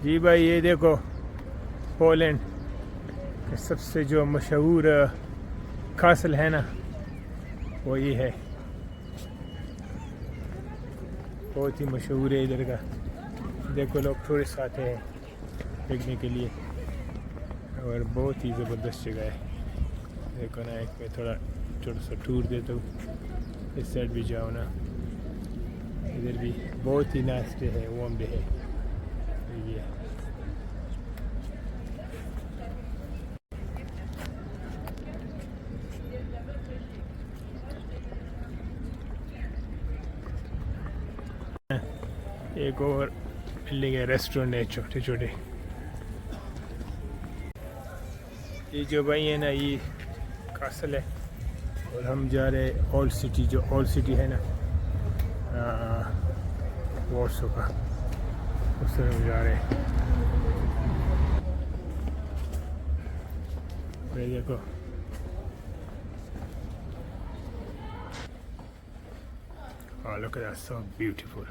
जी भाई ये देखो पोलैंड के सबसे जो मशहूर कासल है ना वो ये है, बहुत ही मशहूर है इधर का। देखो लोग टूरिस्ट आते हैं देखने के लिए और बहुत ही ज़बरदस्त जगह है। देखो ना, एक मैं थोड़ा छोटा सा टूर देता हूँ, इस साइड भी जाओ ना, इधर भी बहुत ही नाइस डे है, वार्म डे है ये। एक और बिल्डिंग है, रेस्टोरेंट है छोटे छोटे। ये जो भाई है ना ये कासल है और हम जा रहे हैं ओल्ड सिटी, जो ओल्ड सिटी है ना वॉर्सो का, उस तरफ हम जा रहे हैं। ये देखो oh look at that, so beautiful.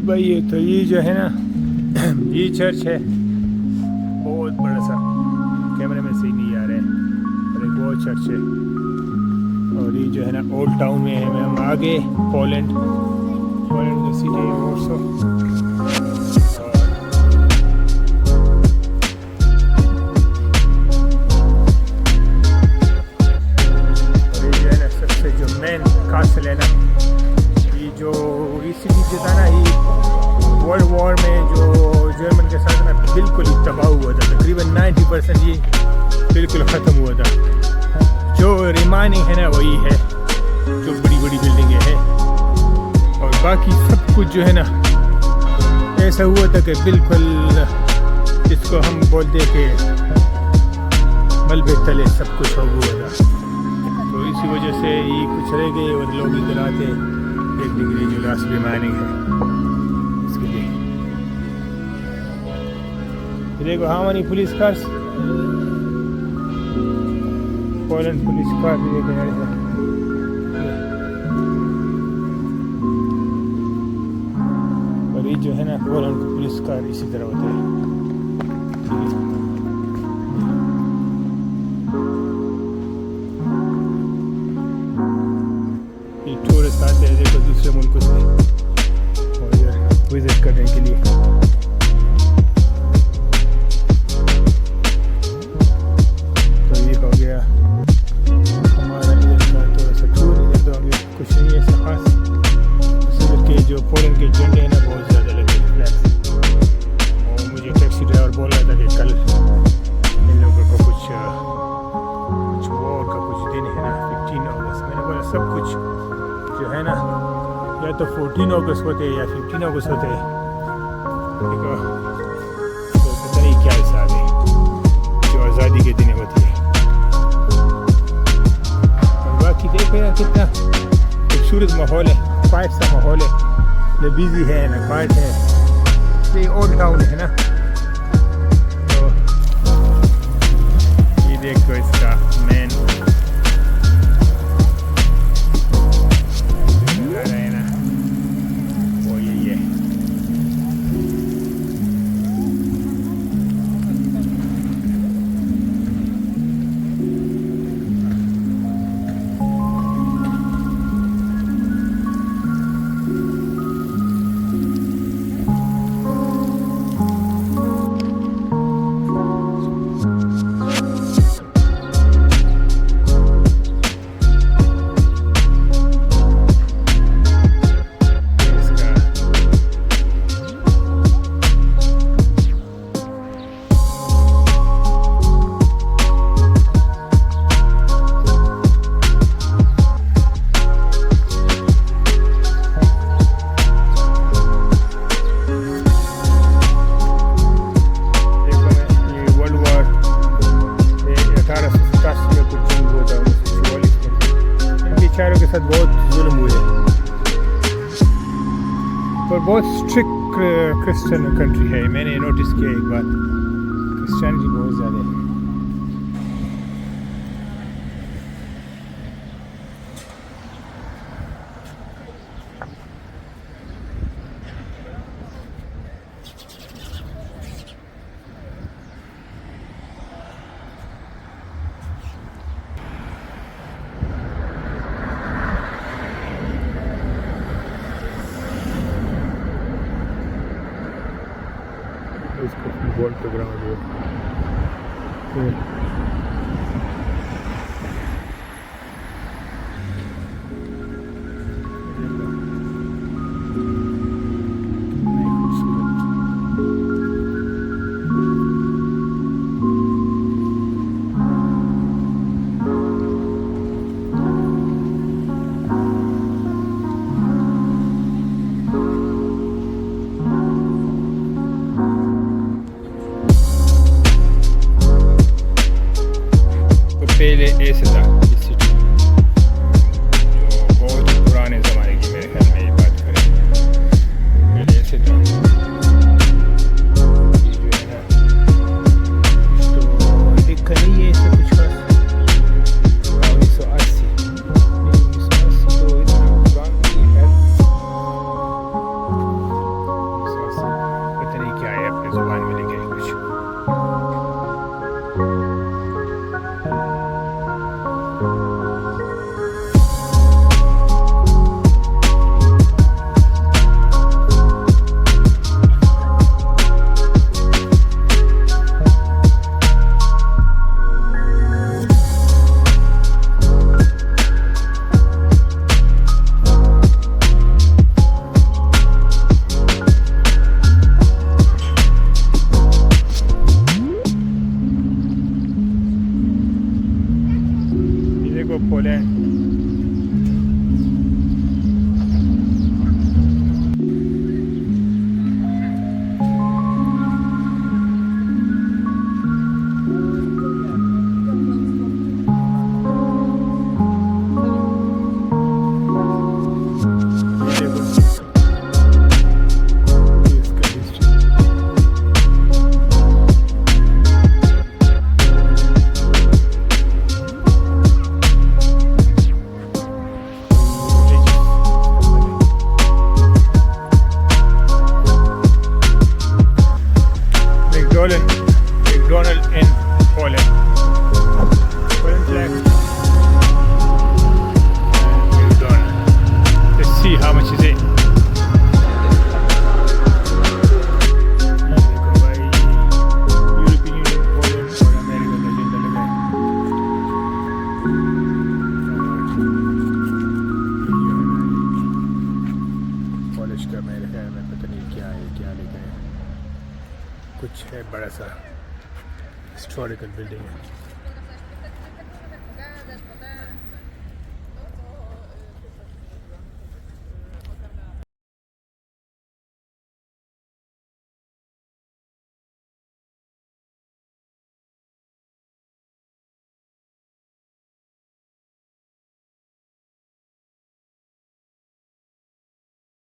भाई ये तो ये जो है ना ये चर्च है, बहुत बड़ा सा, कैमरे में सही नहीं आ रहा है, और एक वो चर्च है। और ये जो है ना ओल्ड टाउन में है, हम आगे पोलैंड की सिटी है वॉर्सो। कासल है ना, ये जो ये सिटी जो था ना, ये वर्ल्ड वॉर में जो जर्मन के साथ ना बिल्कुल ही तबाह हुआ था, तकरीबन 90% ये बिल्कुल ख़त्म हुआ था। जो रिमाइनिंग है ना वही है, जो बड़ी बड़ी बिल्डिंगें हैं, और बाकी सब कुछ जो है ना ऐसा हुआ था कि बिल्कुल जिसको हम बोलते कि मलबे तले सब कुछ हो हुआ था। तो इसी वजह से ये कुछ रह गए और लोग इधर आते देखने के लिए, जो लास्ट रिमाइनिंग है इसके लिए। देखो how many police cars, Poland police car भी देखो यार। और ये जो है ना पोलैंड पुलिस कार इसी तरह होते हैं। टूरिस्ट आते हैं देखो दूसरे मुल्कों से और विजिट करने के लिए। तो ये हो गया हमारा इधर का थोड़ा सा टूर। इधर तो अभी कुछ नहीं है, खास सूरत के जो पोलैंड के झंडे हैं ना बहुत ज़्यादा लगे फ्लैग्स। और मुझे टैक्सी ड्राइवर बोल रहा था कि कल इन लोगों को कुछ वॉर का कुछ दिन है ना 15 अगस्त। मैंने बोला सब कुछ जो है ना या तो 14 अगस्त होते या 15 अगस्त होते, देखो तो पता नहीं क्या हिसाब है जो आज़ादी के दिन होती है। और बाकी देखो यार कितना खूबसूरत माहौल है, क्वाइट सा माहौल है, न बिजी है न क्वाइट है, ये ओल्ड टाउन है ना। तो ये देखो इसका मेन है ना वो यही है। बेचारों के साथ बहुत जुल्म हुए और बहुत स्ट्रिक्ट क्रिश्चियन कंट्री है। मैंने नोटिस किया एक बात, क्रिश्चियनिटी बहुत ज़्यादा है। इसको बॉल पे ग्राउंड है। कुछ है, बड़ा सा हिस्टोरिकल बिल्डिंग है।